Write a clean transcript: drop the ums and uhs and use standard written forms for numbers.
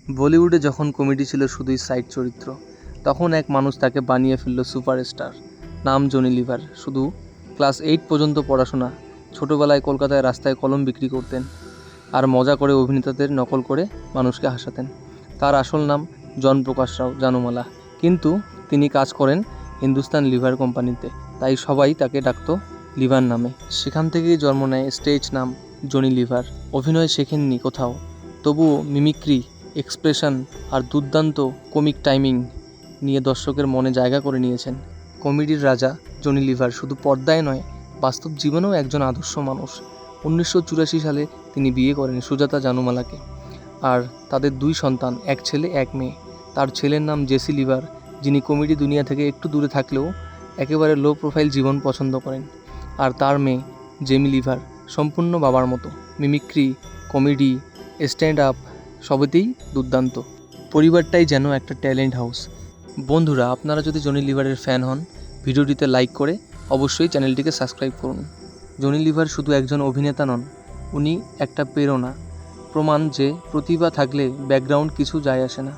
বলিউডে যখন কমেডি ছিল শুধুই সাইড চরিত্র, তখন এক মানুষ তাকে বানিয়ে ফেলল সুপারস্টার। নাম জনি লিভার। শুধু ক্লাস 8 পর্যন্ত পড়াশোনা। ছোটোবেলায় কলকাতায় রাস্তায় কলম বিক্রি করতেন আর মজা করে অভিনেতাদের নকল করে মানুষকে হাসাতেন। তার আসল নাম জন প্রকাশ রাও জানুমালা, কিন্তু তিনি কাজ করেন হিন্দুস্তান লিভার কোম্পানিতে, তাই সবাই তাকে ডাকতো লিভার নামে। সেখান থেকেই জন্ম নেয় স্টেজ নাম জনি লিভার। অভিনয় শেখেননি কোথাও, তবুও মিমিক্রি, এক্সপ্রেশন আর দুর্দান্ত কমিক টাইমিং নিয়ে দর্শকের মনে জায়গা করে নিয়েছেন। কমেডির রাজা জনি লিভার শুধু পর্দায় নয়, বাস্তব জীবনেও একজন আদর্শ মানুষ। 1984 সালে তিনি বিয়ে করেন সুজাতা জানুমালাকে, আর তাদের 2 সন্তান, এক ছেলে এক মেয়ে। তার ছেলের নাম জেসি লিভার, যিনি কমেডি দুনিয়া থেকে একটু দূরে থাকলেও একেবারে লো প্রোফাইল জীবন পছন্দ করেন। আর তার মেয়ে জেমি লিভার সম্পূর্ণ বাবার মতো, মিমিক্রি, কমেডি, স্ট্যান্ড আপ সবেতেই দুর্দান্ত। পরিবারটাই যেন একটা ট্যালেন্ট হাউস। বন্ধুরা, আপনারা যদি জনি লিভারের ফ্যান হন, ভিডিওটিতে লাইক করে অবশ্যই চ্যানেলটিকে সাবস্ক্রাইব করুন। জনি লিভার শুধু একজন অভিনেতা নন, উনি একটা প্রেরণা, প্রমাণ যে প্রতিভা থাকলে ব্যাকগ্রাউন্ড কিছু যায় আসে না।